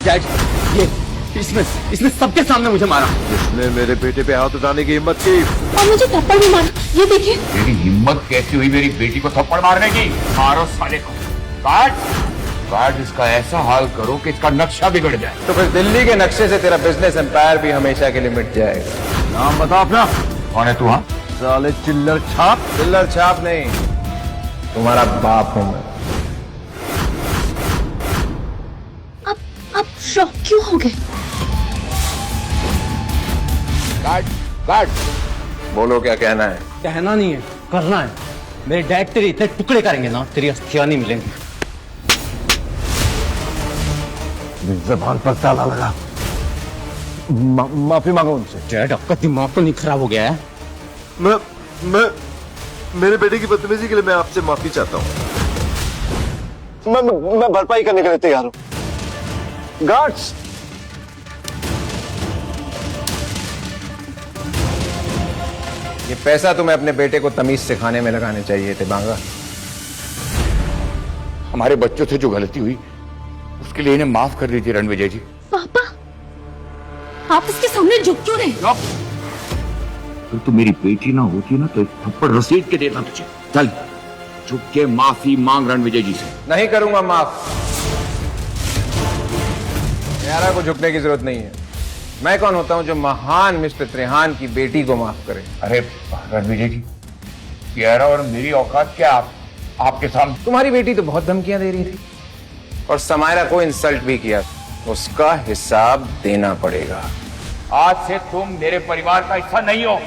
Dad, ये इसने सबके सामने मुझे मारा। इसने मेरे बेटे पे हाथ उठाने की हिम्मत की और मुझे थप्पड़ भी मारा। ये देखिए। तेरी हिम्मत कैसी हुई मेरी बेटी को थप्पड़ मारने की? मारो साले को। काट इसका ऐसा हाल करो कि इसका नक्शा बिगड़ जाए। तो फिर दिल्ली के नक्शे से तेरा बिजनेस एम्पायर भी हमेशा के लिए मिट जाएगा। नाम बता अपना। कौन है तू? हाँ, साले चिल्लर छाप। चिल्लर छाप नहीं, तुम्हारा बाप हूं मैं। अब शॉक क्यों हो गए? काट बोलो, क्या कहना है? कहना नहीं है, करना है। मेरे डैड तेरे इतने टुकड़े करेंगे ना, तेरी अस्थियां नहीं मिलेंगी। जबान पर ताला लगा। माफी मांगो उनसे। डैड, आपका दिमाग तो नहीं खराब हो गया है? मैं मेरे बेटे की बदतमीजी के लिए मैं आपसे माफी चाहता हूँ। मैं भरपाई करने के लिए तैयार हूँ। गार्ड्स, ये पैसा तुम्हें अपने बेटे को तमीज सिखाने में लगाने चाहिए थे बांगा। हमारे बच्चों से जो गलती हुई उसके लिए इन्हें माफ कर दीजिए रणविजय जी। पापा, आप इसके सामने झुक क्यों रहे? अगर तू मेरी बेटी ना होती ना तो थप्पड़ रसीद के देता तुझे। चल झुक के माफी मांग रणविजय जी से। नहीं करूंगा माफ। यारा को झुकने की जरूरत नहीं है। मैं कौन होता हूं जो महान मिस्टर त्रिहान की बेटी को माफ करे? अरे रणविजय जी, प्यारा और मेरी औकात क्या आपके सामने? तुम्हारी बेटी तो बहुत धमकियां दे रही थी और समायरा को इंसल्ट भी किया। उसका हिसाब देना पड़ेगा। आज से तुम मेरे परिवार का हिस्सा नहीं हो।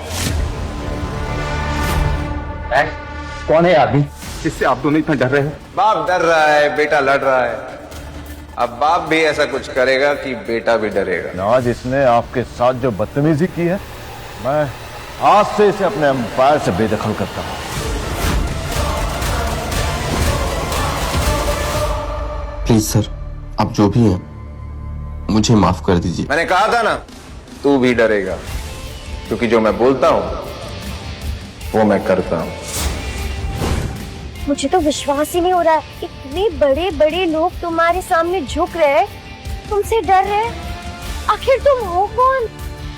कौन है आदमी जिससे आप दोनों इतना डर रहे हो? बाप डर रहा है, बेटा लड़ रहा है। अब बाप भी ऐसा कुछ करेगा कि बेटा भी डरेगा। आज इसने आपके साथ जो बदतमीजी की है, मैं आज से इसे अपने एम्पायर से बेदखल करता हूँ। प्लीज सर, आप जो भी हैं मुझे माफ कर दीजिए। मैंने कहा था ना, तू भी डरेगा, क्योंकि जो मैं बोलता हूं वो मैं करता हूं। मुझे तो विश्वास ही नहीं हो रहा है, इतने बड़े बड़े लोग तुम्हारे सामने झुक रहे हैं, तुमसे डर रहे हैं। आखिर तुम हो कौन?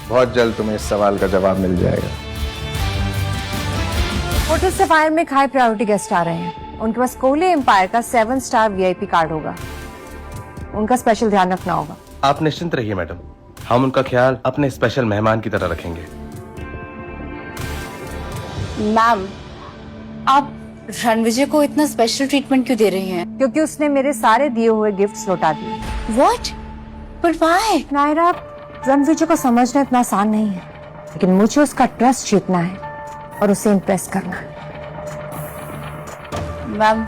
बहुत जल्द तुम्हें इस सवाल का जवाब मिल जाएगा। होटल सफायर में हाई प्रायोरिटी गेस्ट आ रहे हैं। उनके पास कोहली एम्पायर का 7 स्टार VIP कार्ड होगा। उनका स्पेशल ध्यान रखना होगा। आप निश्चिंत रहिए मैडम, हम उनका ख्याल अपने स्पेशल मेहमान की तरह रखेंगे। मैम, आप रणविजय को इतना स्पेशल ट्रीटमेंट क्यों दे रही हैं? क्योंकि उसने मेरे सारे दिए हुए गिफ्ट्स लौटा दिए। What? But why? Naira, Ranvijay को समझना इतना आसान नहीं है, लेकिन मुझे उसका ट्रस्ट जीतना है और उसे इम्प्रेस करना है। मैम,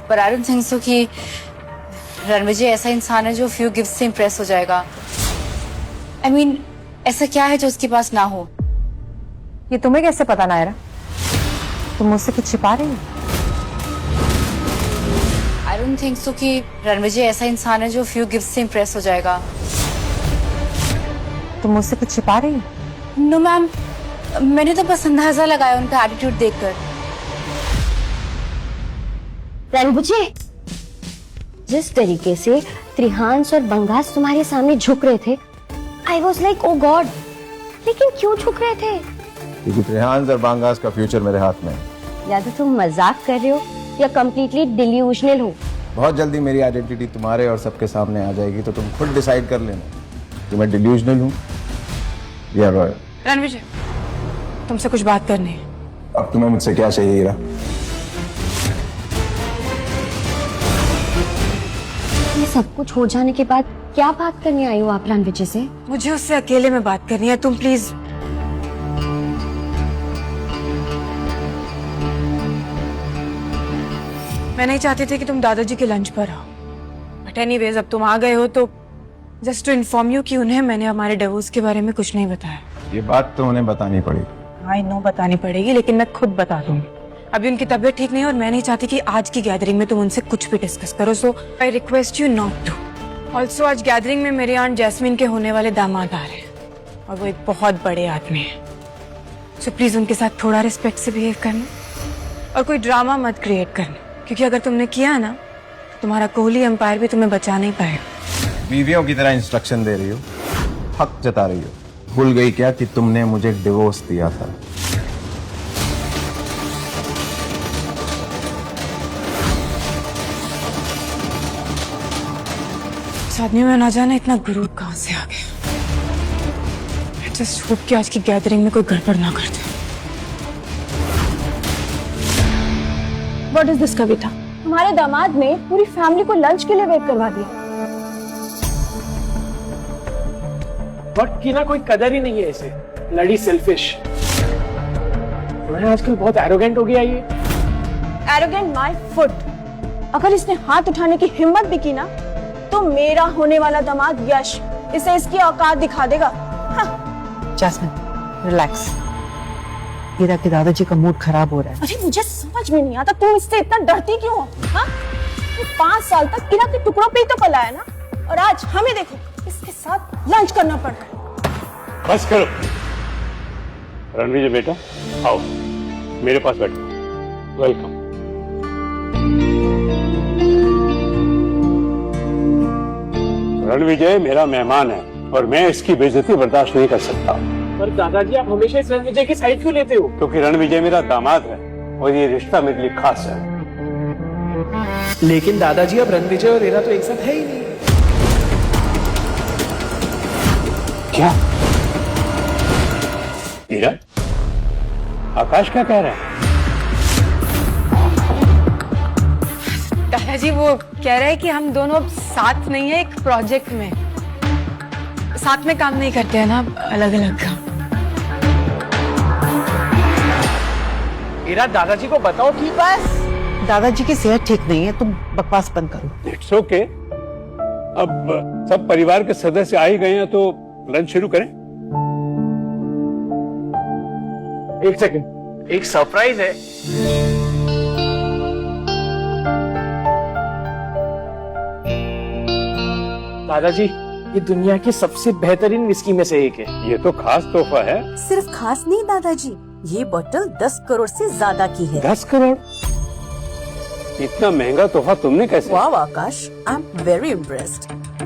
पर आई डोंट थिंक सो कि रणविजय ऐसा इंसान है जो फ्यू गिफ्ट से इम्प्रेस हो जाएगा। I mean, ऐसा क्या है जो उसके पास ना हो? ये तुम्हें कैसे पता नायरा? तुम मुझसे कुछ छिपा रही हो? आई डोंट थिंक सो कि रणविजय ऐसा इंसान है जो फ्यू गिफ्ट से इम्प्रेस हो जाएगा। तुम मुझसे कुछ छिपा रही हो? नो मैम, मैंने तो बस अंदाजा लगाया उनका एटीट्यूड देखकर। रणविजय, जिस तरीके से त्रिहांस और बंगास तुम्हारे सामने झुक रहे थे, I was like oh God. लेकिन क्यों झुक रहे थे? क्योंकि त्रिहांस और बांगास का फ्यूचर मेरे हाथ में है। या तो तुम मजाक कर रहे हो या कम्प्लीटली डिल्यूजनल हो। बहुत जल्दी मेरी आइडेंटिटी तुम्हारे और सबके सामने आ जाएगी, तो तुम खुद डिसाइड कर लेना कि मैं डिल्यूजनल हूँ या रॉयल। रणविजय, तुमसे कुछ बात करनी है। अब तुम्हें मुझसे क्या चाहिए हीरा? ये सब कुछ हो जाने के बाद क्या बात करने आई हो आप रणविजय से? मुझे उससे अकेले में बात करनी है, तुम प्लीज। मैं नहीं चाहती थी कि तुम दादाजी के लंच पर आओ, बट एनीवेज अब तुम आ गए हो तो जस्ट टू इन्फॉर्म यू कि उन्हें मैंने हमारे डिवोर्स के बारे में कुछ नहीं बताया। ये बात तो उन्हें बतानी पड़ेगी। आई नो बतानी पड़ेगी, लेकिन मैं खुद बता दूंगी। अभी उनकी तबीयत ठीक नहीं है और मैं नहीं चाहती कि आज की गैदरिंग में तुम उनसे कुछ भी डिस्कस करो, so I request you not to. Also आज गैदरिंग में मेरी आंट जैस्मीन के होने वाले दामाद आ रहे हैं और वो एक बहुत बड़े आदमी है, सो प्लीज उनके साथ थोड़ा रिस्पेक्ट से बिहेव करना और कोई ड्रामा मत क्रिएट करना, क्योंकि अगर तुमने किया ना तुम्हारा कोहली एम्पायर भी तुम्हें बचा नहीं पाएगा। बीवियों की तरह इंस्ट्रक्शन दे रही हो, हक जता रही हो। भूल गई क्या कि तुमने मुझे डिवोर्स दिया था? इस आदमी में ना जाने इतना गुरूर कहां से आ गया। जस्ट होप कि आज की गैदरिंग में कोई गड़बड़ ना कर दे। व्हाट इज दिस कविता? तुम्हारे दामाद ने पूरी फैमिली को लंच के लिए वेट करवा दिया। वक्त की ना कोई कदर ही नहीं है इसे। लड़ी सेल्फिश। मैं आजकल बहुत एरोगेंट हो गया ये। Arrogant my foot. अगर इसने हाथ उठाने की हिम्मत भी की ना तो मेरा होने वाला दामाद यश इसे इसकी औकात दिखा देगा। हाँ। Jasmine, relax. ईरा के दादाजी का मूड खराब हो रहा है। अरे मुझे समझ में नहीं आता तुम इससे इतना डरती क्यों हो? हाँ? 5 साल तक ईरा के टुकड़ों पे ही तो पला है ना, और आज हमें देखो इसके साथ लंच करना पड़ रहा है। बस करो रणविजय बेटा, आओ मेरे पास बैठो। वेलकम। रणविजय मेरा मेहमान है और मैं इसकी बेइज्जती बर्दाश्त नहीं कर सकता। पर दादाजी आप हमेशा इस रणविजय की साइड क्यों लेते हो? क्योंकि रणविजय मेरा दामाद है और ये रिश्ता मेरे लिए खास है। लेकिन दादाजी अब रणविजय और ईरा तो एक साथ है ही नहीं। क्या? ईरा? आकाश क्या कह रहा है? दादाजी वो कह रहे हैं कि हम दोनों अब साथ नहीं है, एक प्रोजेक्ट में साथ में काम नहीं करते हैं ना, अलग अलग काम। ईरा दादाजी को बताओ कि बस दादाजी की सेहत ठीक नहीं है, तुम बकवास बंद करो। It's okay. अब सब परिवार के सदस्य आ ही गए हैं तो लंच शुरू करें। एक सेकंड, एक सरप्राइज है। दादाजी ये दुनिया की सबसे बेहतरीन विस्की में से एक है। ये तो खास तोहफा है। सिर्फ खास नहीं दादाजी, ये बोतल 10 करोड़ से ज्यादा की है। 10 करोड़? इतना महंगा तोहफा तुमने कैसे? वाह आकाश, आई एम वेरी इम्प्रेस्ड।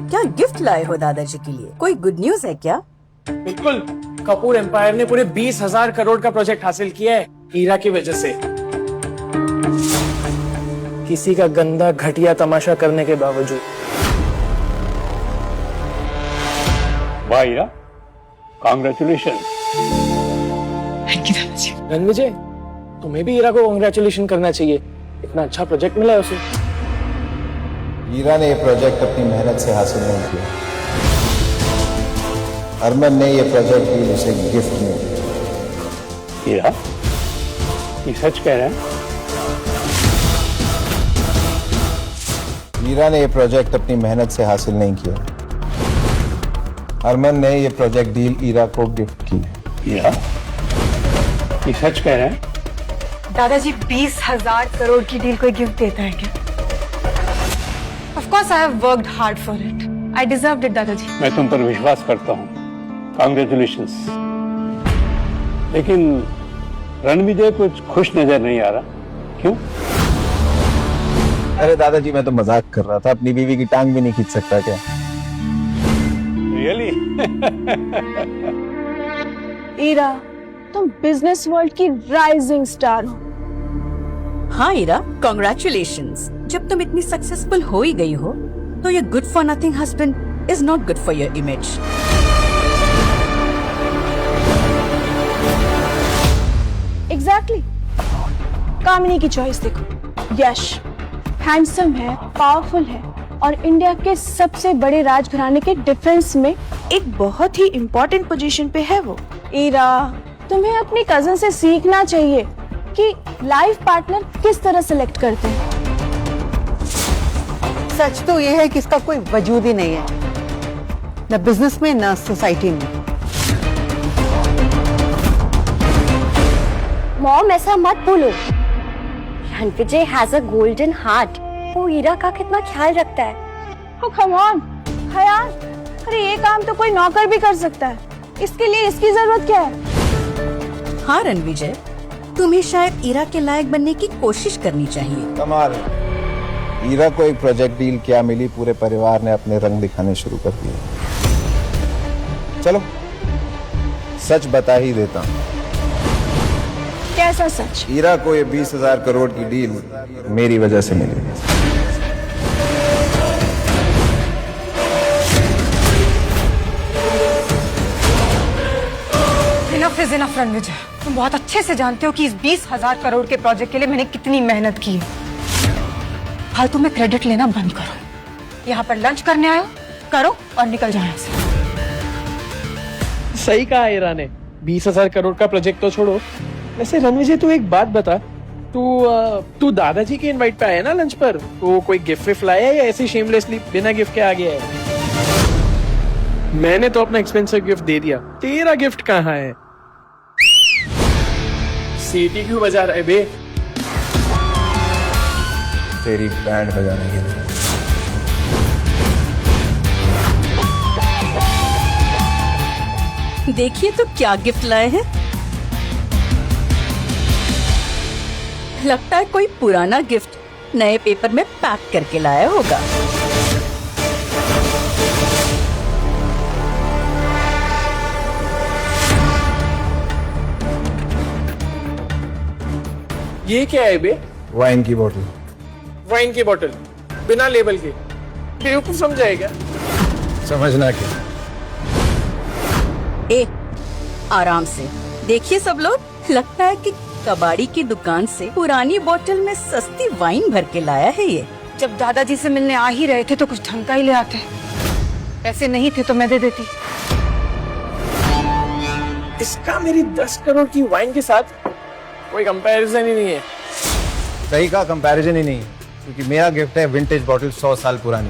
क्या गिफ्ट लाए हो दादाजी के लिए? कोई गुड न्यूज है क्या? बिल्कुल, कपूर एम्पायर ने पूरे 20,000 करोड़ का प्रोजेक्ट हासिल किया है ईरा की वजह से। किसी का गंदा घटिया तमाशा करने के बावजूद। वाह ईरा, कांग्रेचुलेशन। रणविजय, तुम्हें भी ईरा को कांग्रेचुलेशन करना चाहिए, इतना अच्छा प्रोजेक्ट मिला है उसे। ईरा ने ये प्रोजेक्ट अपनी मेहनत से हासिल नहीं किया। अरमान ने ये प्रोजेक्ट भी उसे गिफ्ट में दिया। ईरा, ये सच कह रहे हैं? ईरा ने ये प्रोजेक्ट अपनी मेहनत से हासिल नहीं किया। अरमान ने ये प्रोजेक्ट डील ईरा को गिफ्ट की। ईरा, ये सच कह रहे हैं? दादाजी 20,000 करोड़ की डील कोई गिफ्ट देता है क्या? Of course I have worked hard for it. I deserved it, दादाजी। मैं तुम पर विश्वास करता हूँ, कांग्रेचुलेशंस। लेकिन रणविजय कुछ खुश नजर नहीं आ रहा, क्यों? अरे दादाजी, मैं तो मजाक कर रहा था। अपनी बीवी की टांग भी नहीं खींच सकता क्या? रियली? ईरा, तुम बिजनेस वर्ल्ड की राइजिंग स्टार हो। हाँ ईरा, कॉन्ग्रेचुलेशंस। जब तुम इतनी सक्सेसफुल हो ही गई हो तो ये good for nothing husband is not good for your image. Exactly. Kamini की चॉइस देखो। यश हैंडसम है, पावरफुल है और इंडिया के सबसे बड़े राजघराने के डिफेंस में एक बहुत ही इम्पोर्टेंट पोजीशन पे है वो। ईरा, तुम्हें अपनी कजन से सीखना चाहिए कि लाइफ पार्टनर किस तरह सिलेक्ट करते हैं। सच तो ये है कि इसका कोई वजूद ही नहीं है, न बिजनेस में न सोसाइटी में। मॉम, ऐसा मत बोलो। Ranvijay has a golden heart. वो ईरा का कितना ख्याल रखता है। Oh, come on, ख्याल? अरे ये काम तो कोई नौकर भी कर सकता है, इसके लिए इसकी जरूरत क्या है? हाँ रणविजय, तुम्हें शायद ईरा के लायक बनने की कोशिश करनी चाहिए। कमाल, हीरा को एक प्रोजेक्ट डील क्या मिली, पूरे परिवार ने अपने रंग दिखाने शुरू कर दिए। चलो सच बता ही देता हूं। कैसा सच? हीरा को ये 20,000 करोड़ की डील मेरी वजह से मिली। इनफ इज इनफ रणविजय, तुम बहुत अच्छे से जानते हो कि इस 20,000 करोड़ के प्रोजेक्ट के लिए मैंने कितनी मेहनत की है। फालतू में क्रेडिट लेना बंद करो। यहाँ पर लंच करने आयो, करो और निकल जाओ यहाँ से। सही कहा हीरा ने, 20,000 करोड़ का प्रोजेक्ट तो छोड़ो। वैसे रणविजय तू एक बात बता, तू दादाजी के इनवाइट पे आया ना लंच पर, तो कोई गिफ्ट विफ्ट लाया है या ऐसे शेमलेसली बिना गिफ्ट के आ गया है? मैंने तो अपना एक्सपेंसिव गिफ्ट दे दिया, तेरा गिफ्ट कहाँ है? सीटी क्यों बजा रहा है बे? तेरी बैंड बजाने के लिए। देखिए तो क्या गिफ्ट लाए हैं। लगता है कोई पुराना गिफ्ट नए पेपर में पैक करके लाया होगा। ये क्या है बे? वाइन की बोतल। वाइन की बोतल बिना लेबल के? बेवकूफ समझाएगा। समझना क्या? ए, आराम से देखिए सब लोग, लगता है कि कबाड़ी की दुकान से पुरानी बोतल में सस्ती वाइन भर के लाया है ये। जब दादाजी से मिलने आ ही रहे थे तो कुछ ढंग का ही ले आते। पैसे नहीं थे तो मैं दे देती। इसका मेरी 10 करोड़ की वाइन के साथ कोई कंपैरिजन ही नहीं है। सही का कंपैरिजन ही नहीं, क्योंकि मेरा गिफ्ट है विंटेज बॉटल 100 साल पुरानी।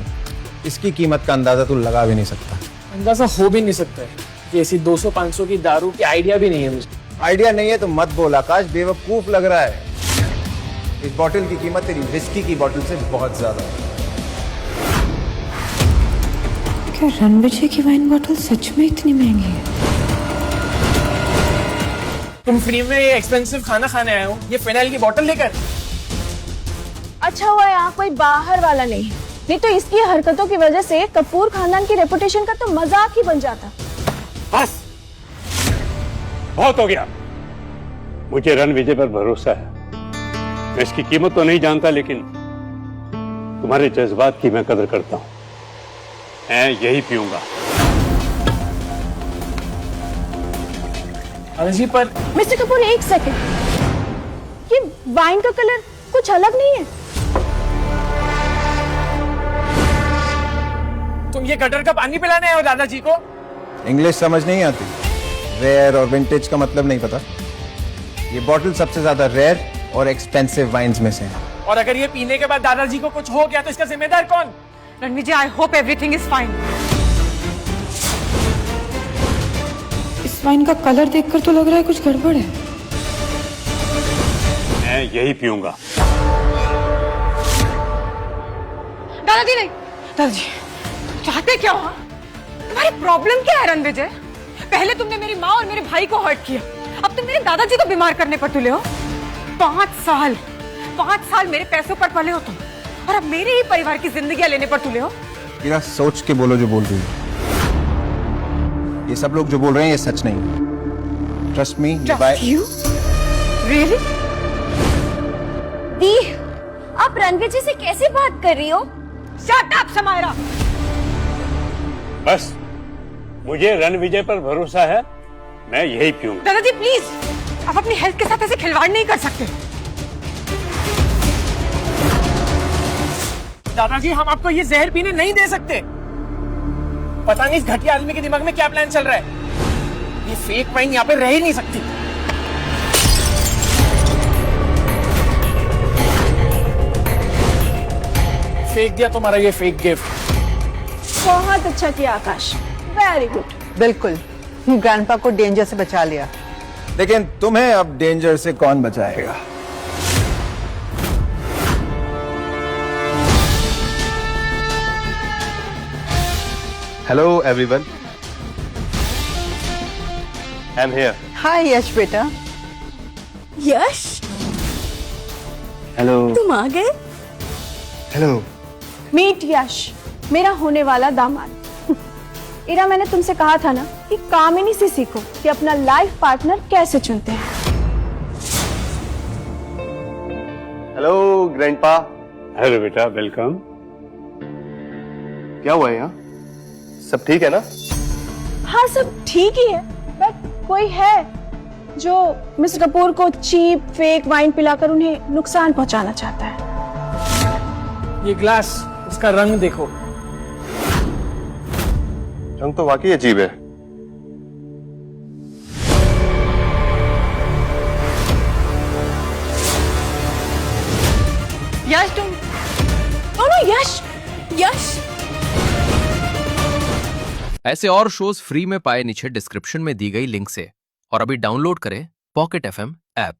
इसकी कीमत का अंदाजा तू लगा भी नहीं सकता। अंदाजा हो भी नहीं सकता है कि ऐसी 200-500 की दारू की आइडिया भी नहीं है मुझे। आइडिया नहीं है तो मत बोल आकाश, बेवकूफ लग रहा है। इस बॉटल की कीमत तेरी विस्की की बॉटल से बहुत ज्यादा है। क्या रणविजय की वाइन बॉटल सच में इतनी महंगी है? तुम फ्री में ये एक्सपेंसिव खाना खाने आए हो, ये फिनाइल की बोतल लेकर? अच्छा हुआ यहाँ कोई बाहर वाला नहीं है, नहीं तो इसकी हरकतों की वजह से कपूर खानदान की रेपुटेशन का तो मजाक ही बन जाता। बस बहुत हो गया। मुझे रणविजय पर भरोसा है। मैं इसकी कीमत तो नहीं जानता, लेकिन तुम्हारे जज्बात की मैं कदर करता हूं। मैं यही पीऊंगा। जी पर मिस्टर कपूर एक सेकंड, ये वाइन का कलर कुछ अलग नहीं है? तुम ये गटर का पानी पिलाने आए हो दादाजी को? इंग्लिश समझ नहीं आती? रेयर और विंटेज का मतलब नहीं पता? ये बॉटल सबसे ज्यादा रेयर और एक्सपेंसिव वाइन्स में से है। और अगर ये पीने के बाद दादाजी को कुछ हो गया तो इसका जिम्मेदार कौन? Ranvijay, I hope everything is fine. इस वाइन का कलर देखकर तो लग रहा है कुछ गड़बड़ है। मैं यही पीऊंगा। दादाजी नहीं, दादाजी तुम चाहते क्या हो? तुम्हारी प्रॉब्लम क्या है रणविजय? पहले तुमने मेरी माँ और मेरे भाई को हर्ट किया, अब तुम मेरे दादाजी को बीमार करने पर तुले हो। 5 साल मेरे पैसों पर पले हो तुम, और अब मेरे ही परिवार की जिंदगियां लेने पर तुले हो। हीरा, सोच के बोलो जो बोल रही हो। ये सब लोग जो बोल रहे हैं ये सच नहीं। Trust me. रियली? दी, आप रणविजय से कैसे बात कर रही हो? Shut up Samaira. बस मुझे रणविजय पर भरोसा है, मैं यही पीऊंगा। दादाजी प्लीज, आप अपनी हेल्थ के साथ ऐसे खिलवाड़ नहीं कर सकते। दादाजी हम आपको ये जहर पीने नहीं दे सकते। पता नहीं इस घटिया आदमी के दिमाग में क्या प्लान चल रहा है। ये फेक वाइन यहाँ पे रह ही नहीं सकती। फेंक दिया तुम्हारा ये फेक गिफ्ट। बहुत अच्छा किया आकाश, वेरी गुड। बिल्कुल, ग्रैंडपा को डेंजर से बचा लिया। लेकिन तुम्हें अब डेंजर से कौन बचाएगा? Hello everyone. I'm here. हाय यश बेटा। यश, Hello. तुम आ गए? हेलो। मीट यश, मेरा होने वाला दामाद। इरा, मैंने तुमसे कहा था ना कि कामिनी से सीखो कि अपना लाइफ पार्टनर कैसे चुनते हैं। Hello grandpa. हेलो बेटा, वेलकम। क्या हुआ है यहाँ? सब ठीक है ना? हाँ, सब ठीक ही है, बट कोई है जो मिस्टर कपूर को चीप फेक वाइन पिलाकर उन्हें नुकसान पहुंचाना चाहता है। ये ग्लास, इसका रंग देखो। रंग तो वाकई अजीब है। यश, तुम यश, यश। ऐसे और शोज फ्री में पाए नीचे डिस्क्रिप्शन में दी गई लिंक से, और अभी डाउनलोड करें पॉकेट FM ऐप।